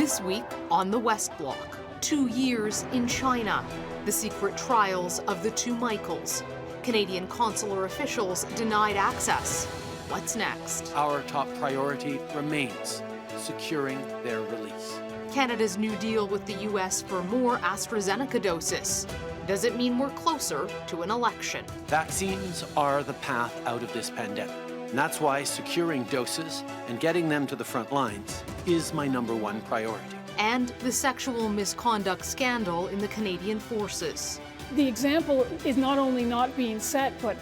This week on the West Block, 2 years in China, the secret trials of the two Michaels, Canadian consular officials denied access. What's next? Our top priority remains securing their release. Canada's new deal with the U.S. for more AstraZeneca doses. Does it mean we're closer to an election? Vaccines are the path out of this pandemic. And that's why securing doses and getting them to the front lines is my #1 priority. And the sexual misconduct scandal in the Canadian forces. The example is not only not being set, but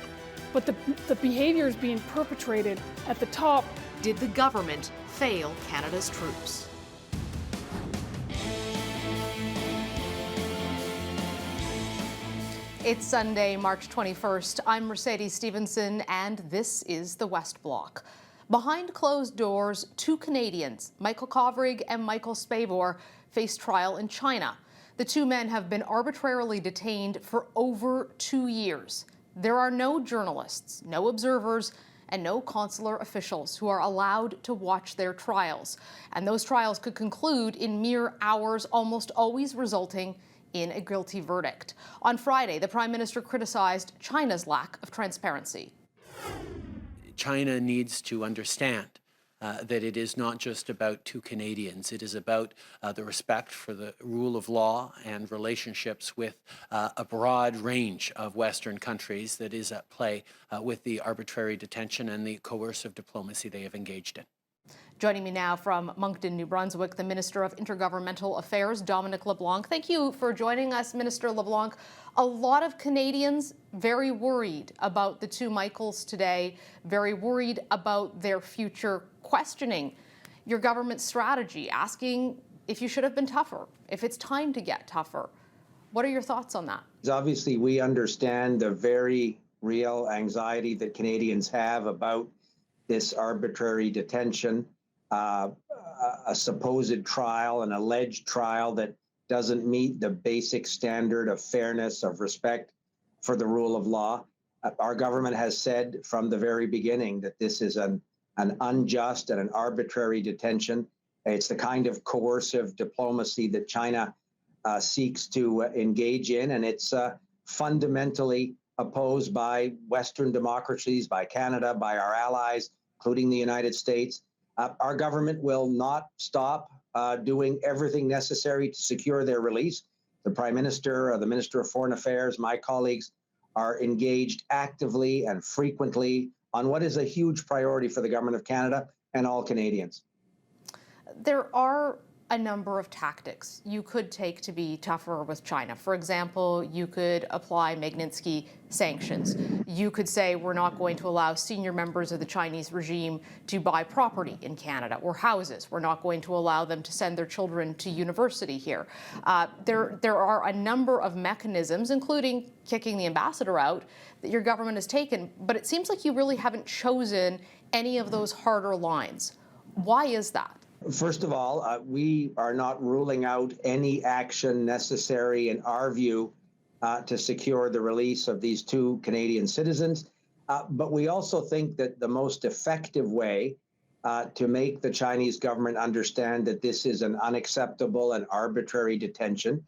the behavior is being perpetrated at the top. Did the government fail Canada's troops? It's Sunday, March 21st. I'm Mercedes Stephenson, and this is the West Block. Behind closed doors, two Canadians, Michael Kovrig and Michael Spavor, face trial in China. The two men have been arbitrarily detained for over 2 years. There are no journalists, no observers, and no consular officials who are allowed to watch their trials. And those trials could conclude in mere hours, almost always resulting in a guilty verdict. On Friday, the Prime Minister criticized China's lack of transparency. China needs to understand that it is not just about two Canadians. It is about the respect for the rule of law and relationships with a broad range of Western countries that is at play with the arbitrary detention and the coercive diplomacy they have engaged in. Joining me now from Moncton, New Brunswick, the Minister of Intergovernmental Affairs, Dominic LeBlanc. Thank you for joining us, Minister LeBlanc. A lot of Canadians very worried about the two Michaels today, very worried about their future, questioning your government's strategy, asking if you should have been tougher, if it's time to get tougher. What are your thoughts on that? Obviously, we understand the very real anxiety that Canadians have about this arbitrary detention. A supposed trial, an alleged trial that doesn't meet the basic standard of fairness, of respect for the rule of law. Our government has said from the very beginning that this is an unjust and an arbitrary detention. It's the kind of coercive diplomacy that China seeks to engage in, and it's fundamentally opposed by Western democracies, by Canada, by our allies, including the United States. Our government will not stop doing everything necessary to secure their release. The Prime Minister, the Minister of Foreign Affairs, my colleagues are engaged actively and frequently on what is a huge priority for the Government of Canada and all Canadians. There are a number of tactics you could take to be tougher with China. For example, you could apply Magnitsky sanctions. You could say we're not going to allow senior members of the Chinese regime to buy property in Canada or houses. We're not going to allow them to send their children to university here. There are a number of mechanisms, including kicking the ambassador out, that your government has taken, but it seems like you really haven't chosen any of those harder lines. Why is that? First of all, we are not ruling out any action necessary, in our view, to secure the release of these two Canadian citizens. But we also think that the most effective way to make the Chinese government understand that this is an unacceptable and arbitrary detention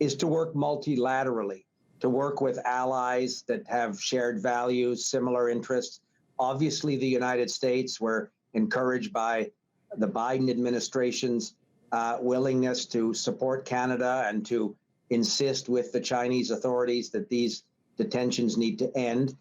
is to work multilaterally, to work with allies that have shared values, similar interests. Obviously, the United States, we're encouraged by the Biden administration's willingness to support Canada and to insist with the Chinese authorities that these detentions need to end.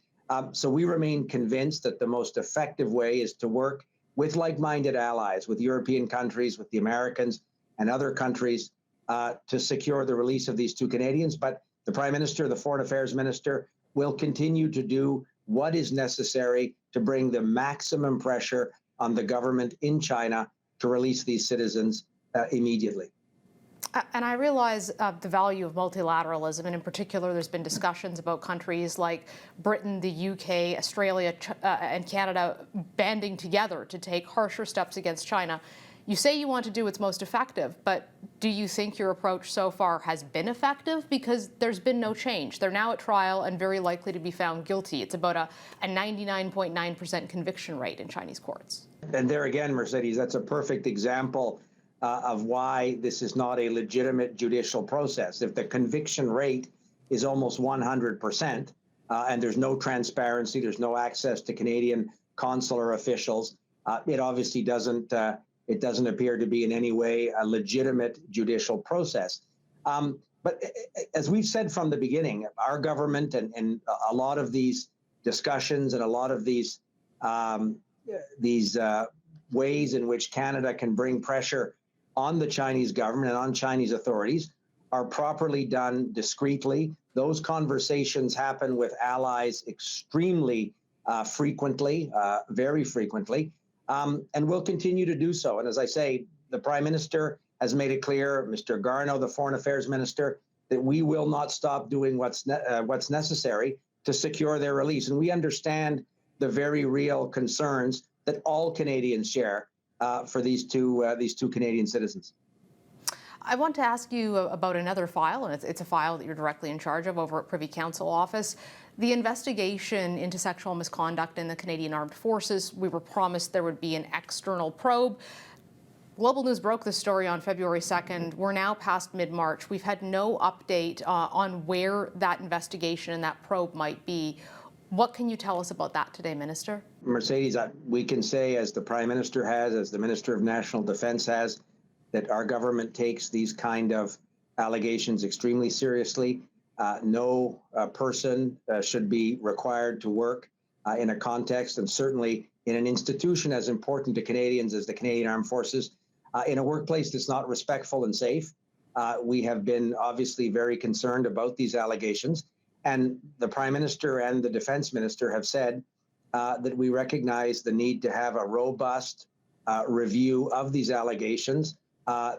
So we remain convinced that the most effective way is to work with like-minded allies, with European countries, with the Americans and other countries to secure the release of these two Canadians. But the Prime Minister, the Foreign Affairs Minister, will continue to do what is necessary to bring the maximum pressure on the government in China to release these citizens immediately. And I realize the value of multilateralism, and in particular, there's been discussions about countries like Britain, the UK, Australia, and Canada banding together to take harsher steps against China. You say you want to do what's most effective, but do you think your approach so far has been effective? Because there's been no change. They're now at trial and very likely to be found guilty. It's about a 99.9% conviction rate in Chinese courts. And there again, Mercedes, that's a perfect example of why this is not a legitimate judicial process. If the conviction rate is almost 100%, and there's no transparency, there's no access to Canadian consular officials, it obviously doesn't appear to be in any way a legitimate judicial process. But as we've said from the beginning, our government and a lot of these discussions and a lot of these ways in which Canada can bring pressure on the Chinese government and on Chinese authorities are properly done discreetly. Those conversations happen with allies extremely frequently, very frequently, and will continue to do so. And as I say, the Prime Minister has made it clear, Mr. Garneau, the Foreign Affairs Minister, that we will not stop doing what's necessary to secure their release. And we understand the very real concerns that all Canadians share for these two Canadian citizens. I want to ask you about another file, and it's a file that you're directly in charge of over at Privy Council Office. The investigation into sexual misconduct in the Canadian Armed Forces. We were promised there would be an external probe. Global News broke the story on February 2nd. We're now past mid-March. We've had no update on where that investigation and that probe might be. What can you tell us about that today, Minister? Mercedes, we can say, as the Prime Minister has, as the Minister of National Defence has, that our government takes these kind of allegations extremely seriously. No person should be required to work in a context, and certainly in an institution as important to Canadians as the Canadian Armed Forces, in a workplace that's not respectful and safe. We have been obviously very concerned about these allegations, and the Prime Minister and the Defence Minister have said that we recognize the need to have a robust review of these allegations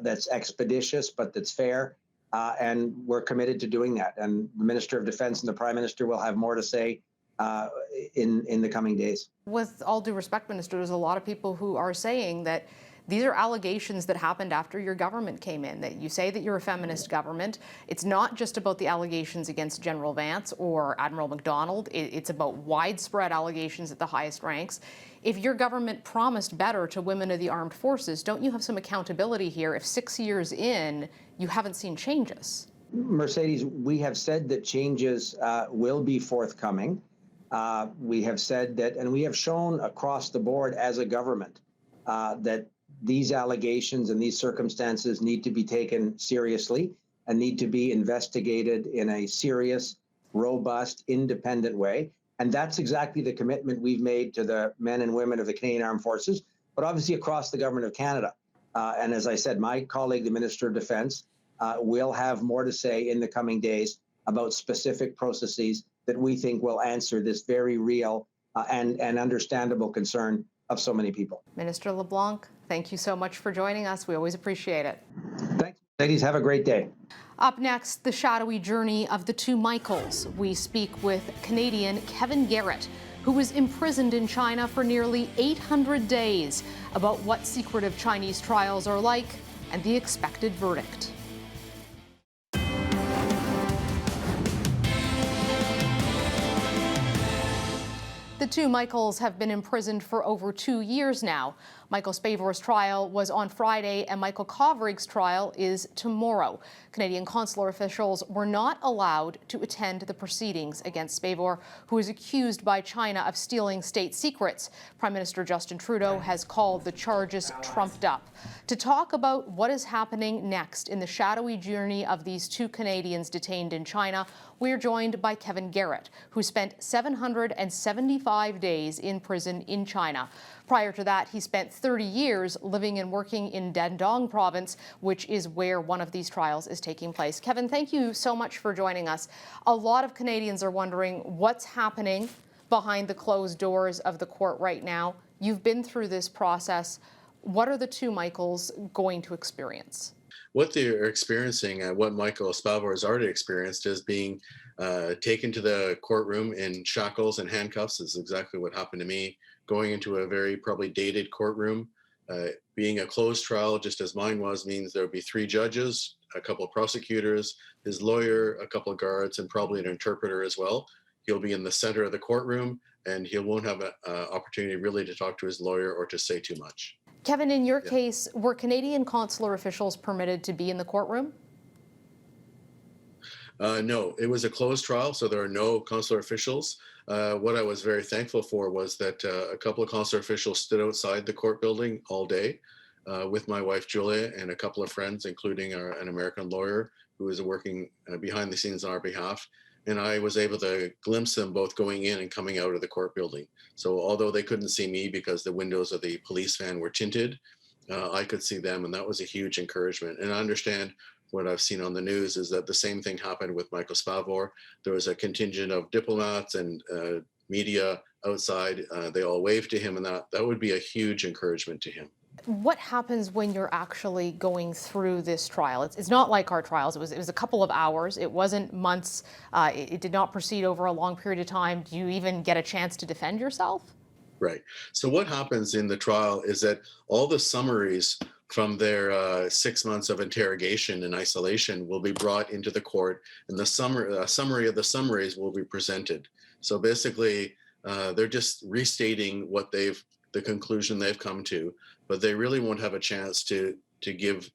that's expeditious but that's fair, and we're committed to doing that. And the Minister of Defence and the Prime Minister will have more to say in the coming days. With all due respect, Minister, there's a lot of people who are saying that these are allegations that happened after your government came in, that you say that you're a feminist government. It's not just about the allegations against General Vance or Admiral MacDonald. It's about widespread allegations at the highest ranks. If your government promised better to women of the armed forces, don't you have some accountability here if 6 years in you haven't seen changes? Mercedes, we have said that changes will be forthcoming. We have said that, and we have shown across the board as a government that these allegations and these circumstances need to be taken seriously and need to be investigated in a serious, robust, independent way. And that's exactly the commitment we've made to the men and women of the Canadian Armed Forces, but obviously across the government of Canada. And as I said, my colleague, the Minister of Defence, will have more to say in the coming days about specific processes that we think will answer this very real and understandable concern of so many people. Minister LeBlanc, thank you so much for joining us. We always appreciate it. Thanks, ladies. Have a great day. Up next, the shadowy journey of the two Michaels. We speak with Canadian Kevin Garratt, who was imprisoned in China for nearly 800 days, about what secretive Chinese trials are like and the expected verdict. The two Michaels have been imprisoned for over 2 years now. Michael Spavor's trial was on Friday, and Michael Kovrig's trial is tomorrow. Canadian consular officials were not allowed to attend the proceedings against Spavor, who is accused by China of stealing state secrets. Prime Minister Justin Trudeau has called the charges trumped up. To talk about what is happening next in the shadowy journey of these two Canadians detained in China, we are joined by Kevin Garratt, who spent 775 days in prison in China. Prior to that, he spent 30 years living and working in Dandong province, which is where one of these trials is taking place. Kevin, thank you so much for joining us. A lot of Canadians are wondering what's happening behind the closed doors of the court right now. You've been through this process. What are the two Michaels going to experience? What they're experiencing, what Michael Spavor has already experienced, is being taken to the courtroom in shackles and handcuffs. Is exactly what happened to me. Going into a very probably dated courtroom, being a closed trial, just as mine was, means there will be 3 judges, a couple of prosecutors, his lawyer, a couple of guards, and probably an interpreter as well. He'll be in the center of the courtroom, and he won't have an opportunity really to talk to his lawyer or to say too much. Kevin, in your case, were Canadian consular officials permitted to be in the courtroom? No, it was a closed trial, so there are no consular officials. What I was very thankful for was that a couple of consular officials stood outside the court building all day with my wife, Julia, and a couple of friends, including an American lawyer who was working behind the scenes on our behalf. And I was able to glimpse them both going in and coming out of the court building. So although they couldn't see me because the windows of the police van were tinted, I could see them, and that was a huge encouragement. And I understand what I've seen on the news is that the same thing happened with Michael Spavor. There was a contingent of diplomats and media outside. They all waved to him, and that would be a huge encouragement to him. What happens when you're actually going through this trial? It's not like our trials. It was a couple of hours. It wasn't months. It did not proceed over a long period of time. Do you even get a chance to defend yourself? Right. So what happens in the trial is that all the summaries from their 6 months of interrogation and isolation will be brought into the court, and the summary of the summaries will be presented. So basically, they're just restating what the conclusion they've come to, but they really won't have a chance to give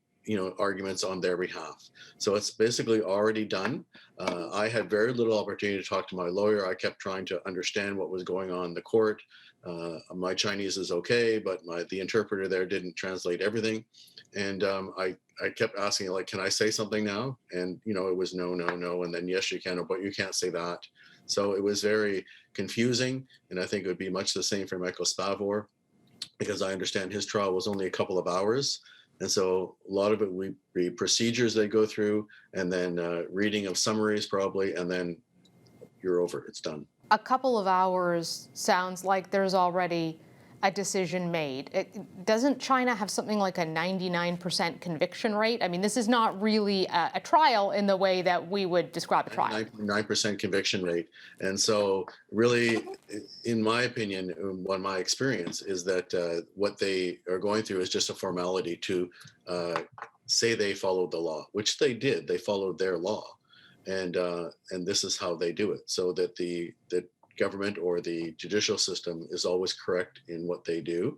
arguments on their behalf. So it's basically already done. I had very little opportunity to talk to my lawyer. I kept trying to understand what was going on in the court. My Chinese is okay, but the interpreter there didn't translate everything. And I kept asking, like, can I say something now? And, it was no, no, no. And then, yes, you can, but you can't say that. So it was very confusing. And I think it would be much the same for Michael Spavor, because I understand his trial was only a couple of hours. And so a lot of it would be procedures they go through, and then reading of summaries probably, and then you're over, it's done. A couple of hours sounds like there's already a decision made. Doesn't China have something like a 99% conviction rate? I mean, this is not really a trial in the way that we would describe a trial. 9% conviction rate. And so really, in my opinion, what my experience is that what they are going through is just a formality to say they followed the law, which they did. They followed their law. And this is how they do it, so that the government or the judicial system is always correct in what they do.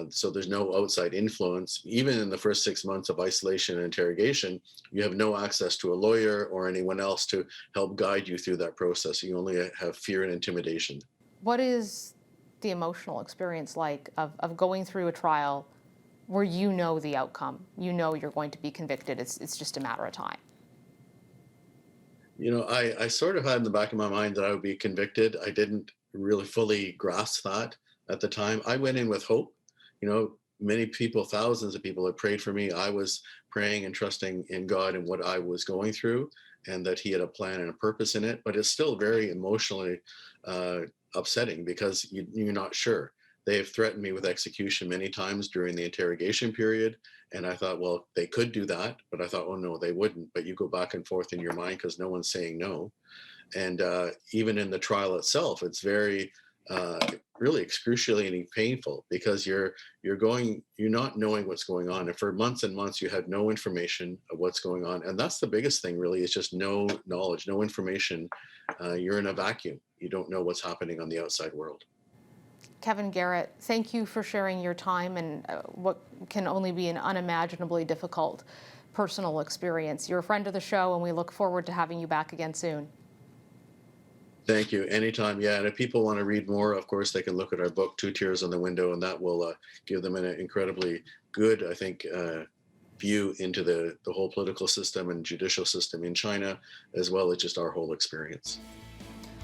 So there's no outside influence. Even in the first 6 months of isolation and interrogation, you have no access to a lawyer or anyone else to help guide you through that process. You only have fear and intimidation. What is the emotional experience like of going through a trial where you know the outcome? You know you're going to be convicted. It's just a matter of time. I sort of had in the back of my mind that I would be convicted. I didn't really fully grasp that at the time. I went in with hope. Many people, thousands of people had prayed for me. I was praying and trusting in God and what I was going through, and that He had a plan and a purpose in it. But it's still very emotionally upsetting because you're not sure. They have threatened me with execution many times during the interrogation period. And I thought, well, they could do that. But I thought, oh, no, they wouldn't. But you go back and forth in your mind because no one's saying no. And even in the trial itself, it's very, really excruciatingly painful because you're not knowing what's going on. And for months and months, you had no information of what's going on. And that's the biggest thing, really, is just no knowledge, no information. You're in a vacuum. You don't know what's happening on the outside world. Kevin Garratt, thank you for sharing your time and what can only be an unimaginably difficult personal experience. You're a friend of the show, and we look forward to having you back again soon. Thank you. Anytime. Yeah. And if people want to read more, of course, they can look at our book, Two Tears on the Window, and that will give them an incredibly good, I think, view into the whole political system and judicial system in China, as well as just our whole experience.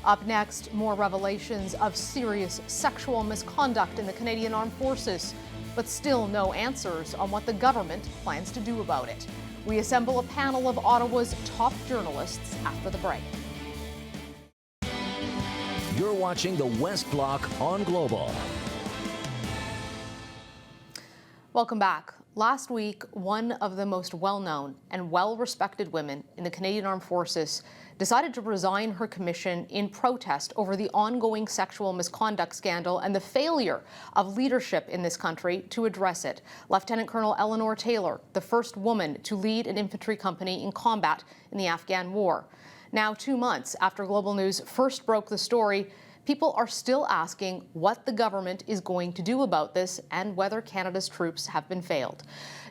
Up next, more revelations of serious sexual misconduct in the Canadian Armed Forces, but still no answers on what the government plans to do about it. We assemble a panel of Ottawa's top journalists after the break. You're watching the West Block on Global. Welcome back. Last week, one of the most well-known and well-respected women in the Canadian Armed Forces decided to resign her commission in protest over the ongoing sexual misconduct scandal and the failure of leadership in this country to address it. Lieutenant Colonel Eleanor Taylor, the first woman to lead an infantry company in combat in the Afghan war. Now, 2 months after Global News first broke the story, people are still asking what the government is going to do about this and whether Canada's troops have been failed.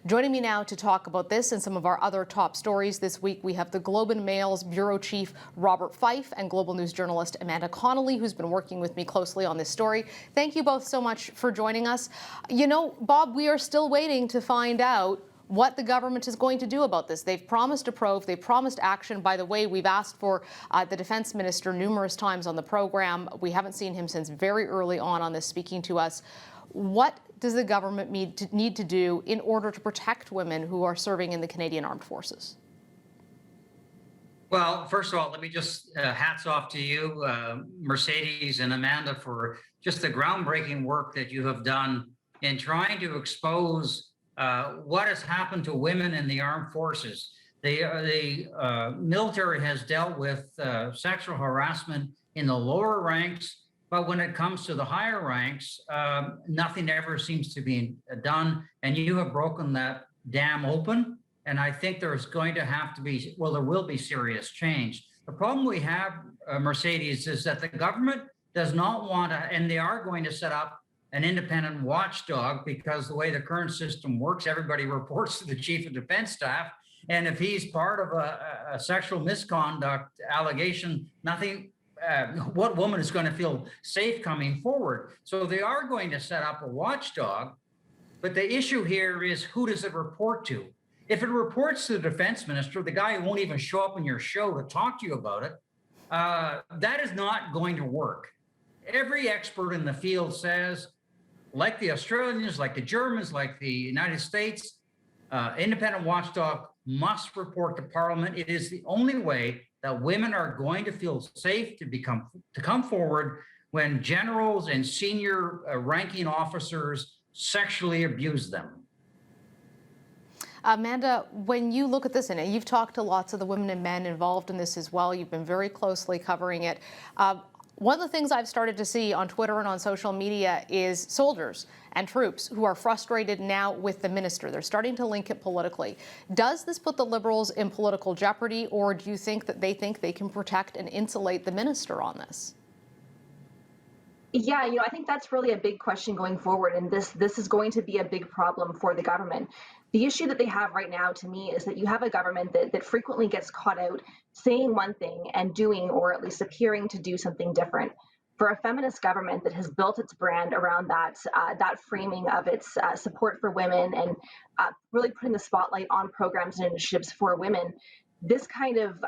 Joining me now to talk about this and some of our other top stories this week, we have the Globe and Mail's bureau chief, Robert Fife, and Global News journalist Amanda Connolly, who's been working with me closely on this story. Thank you both so much for joining us. You know, Bob, we are still waiting to find out what the government is going to do about this. They've promised a probe, they've promised action. By the way, we've asked for the defense minister numerous times on the program. We haven't seen him since very early on this speaking to us. What does the government need to do in order to protect women who are serving in the Canadian Armed Forces? Well, first of all, let me just hats off to you, Mercedes and Amanda, for just the groundbreaking work that you have done in trying to expose what has happened to women in the armed forces. The military has dealt with sexual harassment in the lower ranks, but when it comes to the higher ranks, nothing ever seems to be done. And you have broken that dam open. And I think there's going to have to be, well, there will be serious change. The problem we have, Mercedes, is that the government does not want to, and they are going to set up an independent watchdog, because the way the current system works, everybody reports to the Chief of Defense Staff. And if he's part of a sexual misconduct allegation, what woman is going to feel safe coming forward? So they are going to set up a watchdog. But the issue here is, who does it report to? If it reports to the defense minister, the guy who won't even show up in your show to talk to you about it, that is not going to work. Every expert in the field says, like the Australians, like the Germans, like the United States, independent watchdog must report to Parliament. It is the only way that women are going to feel safe to come forward when generals and senior ranking officers sexually abuse them. Amanda, when you look at this, and you've talked to lots of the women and men involved in this as well, you've been very closely covering it. One of the things I've started to see on Twitter and on social media is soldiers and troops who are frustrated now with the minister. They're starting to link it politically. Does this put the Liberals in political jeopardy, or do you think that they think they can protect and insulate the minister on this? Yeah, I think that's really a big question going forward, and this is going to be a big problem for the government. The issue that they have right now, to me, is that you have a government that frequently gets caught out saying one thing and doing, or at least appearing to do, something different. For a feminist government that has built its brand around that framing of its support for women and really putting the spotlight on programs and initiatives for women, this kind of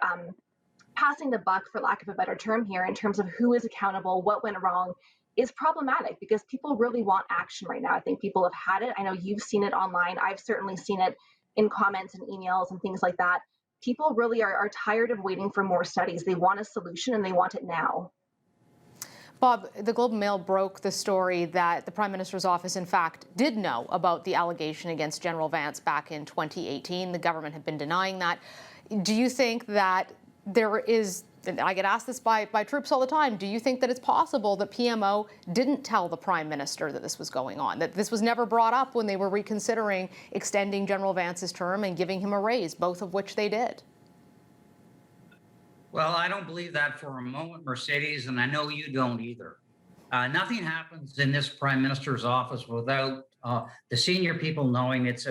passing the buck, for lack of a better term here, in terms of who is accountable, what went wrong, is problematic, because people really want action right now. I think people have had it. I know you've seen it online. I've certainly seen it in comments and emails and things like that. People really are tired of waiting for more studies. They want a solution, and they want it now. Bob, the Globe and Mail broke the story that the Prime Minister's office, in fact, did know about the allegation against General Vance back in 2018. The government had been denying that. Do you think that there is, and I get asked this by troops all the time, do you think that it's possible that PMO didn't tell the Prime Minister that this was going on, that this was never brought up when they were reconsidering extending General Vance's term and giving him a raise, both of which they did? Well, I don't believe that for a moment, Mercedes, and I know you don't either. Nothing happens in this Prime Minister's office without the senior people knowing it's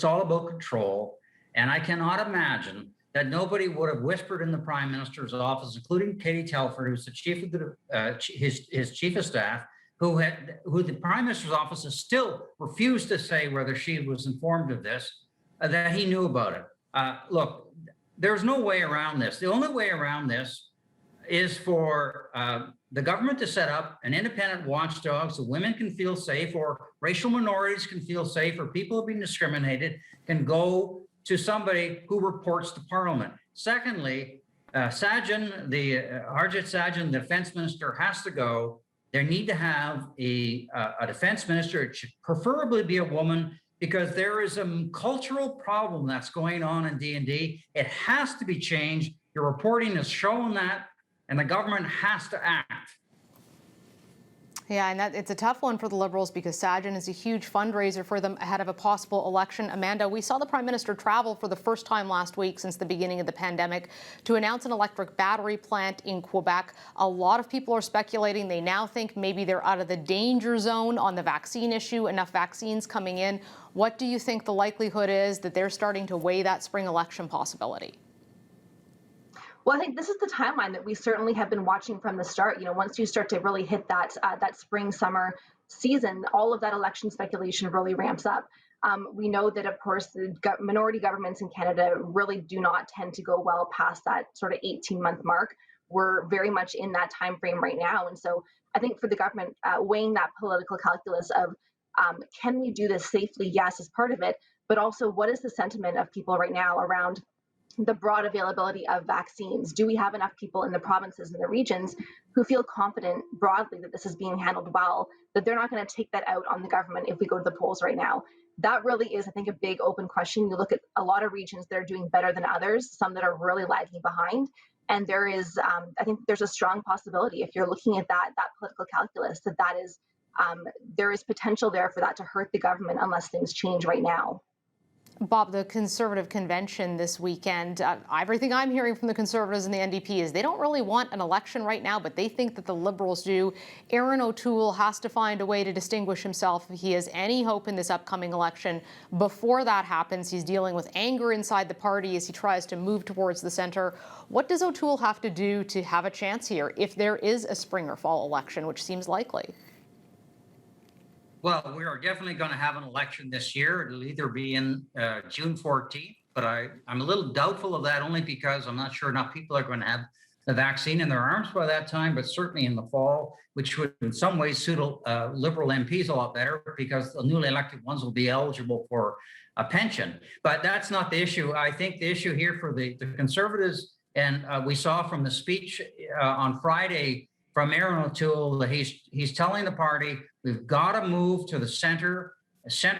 all about control. And I cannot imagine that nobody would have whispered in the Prime Minister's office, including Katie Telford, who's the chief of his chief of staff, who the Prime Minister's office has still refused to say whether she was informed of this, that he knew about it. Look, there's no way around this. The only way around this is for the government to set up an independent watchdog so women can feel safe, or racial minorities can feel safe, or people who have been discriminated can go to somebody who reports to Parliament. Secondly, Sajjan, Harjit Sajjan, the defense minister, has to go. They need to have a defense minister. It should preferably be a woman, because there is a cultural problem that's going on in D&D. It has to be changed. Your reporting has shown that, and the government has to act. Yeah, and it's a tough one for the Liberals because Sagan is a huge fundraiser for them ahead of a possible election. Amanda, we saw the Prime Minister travel for the first time last week since the beginning of the pandemic to announce an electric battery plant in Quebec. A lot of people are speculating they now think maybe they're out of the danger zone on the vaccine issue, enough vaccines coming in. What do you think the likelihood is that they're starting to weigh that spring election possibility? Well, I think this is the timeline that we certainly have been watching from the start. You know, once you start to really hit that spring summer season, all of that election speculation really ramps up. We know that, of course, the minority governments in Canada really do not tend to go well past that sort of 18-month mark. We're very much in that time frame right now, and so I think for the government weighing that political calculus of can we do this safely? Yes, is part of it, but also what is the sentiment of people right now around the broad availability of vaccines? Do we have enough people in the provinces and the regions who feel confident broadly that this is being handled well, that they're not going to take that out on the government if we go to the polls right now? That really is, I think, a big open question. You look at a lot of regions that are doing better than others, some that are really lagging behind. And there is, I think there's a strong possibility if you're looking at that political calculus, that is, there is potential there for that to hurt the government unless things change right now. Bob, the Conservative convention this weekend, everything I'm hearing from the Conservatives and the NDP is they don't really want an election right now, but they think that the Liberals do. Aaron O'Toole has to find a way to distinguish himself if he has any hope in this upcoming election. Before that happens, he's dealing with anger inside the party as he tries to move towards the centre. What does O'Toole have to do to have a chance here if there is a spring or fall election, which seems likely? Well, we are definitely going to have an election this year. It'll either be in June 14th, but I'm a little doubtful of that only because I'm not sure enough people are going to have the vaccine in their arms by that time, but certainly in the fall, which would in some ways suit Liberal MPs a lot better because the newly elected ones will be eligible for a pension. But that's not the issue. I think the issue here for the Conservatives, and we saw from the speech on Friday from Aaron O'Toole that he's telling the party, we've got to move to the center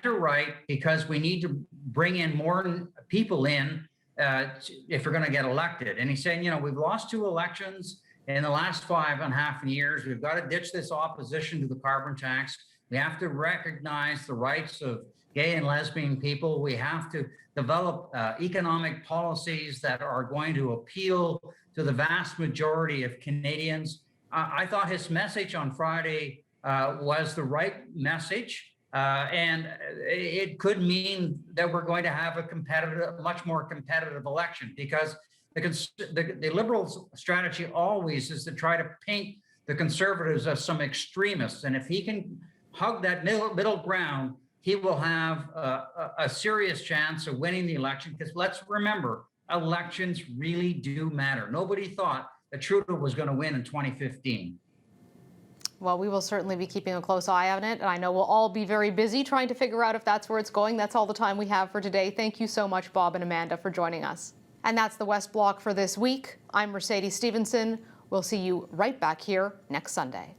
right, because we need to bring in more people in if we're going to get elected. And he's saying, you know, we've lost 2 elections in the last 5.5 years. We've got to ditch this opposition to the carbon tax. We have to recognize the rights of gay and lesbian people. We have to develop economic policies that are going to appeal to the vast majority of Canadians. I thought his message on Friday was the right message, and it could mean that we're going to have a much more competitive election because the Liberals' strategy always is to try to paint the Conservatives as some extremists, and if he can hug that middle ground, he will have a serious chance of winning the election. Because let's remember, elections really do matter. Nobody thought that Trudeau was going to win in 2015. Well, we will certainly be keeping a close eye on it, and I know we'll all be very busy trying to figure out if that's where it's going. That's all the time we have for today. Thank you so much, Bob and Amanda, for joining us. And that's the West Block for this week. I'm Mercedes Stephenson. We'll see you right back here next Sunday.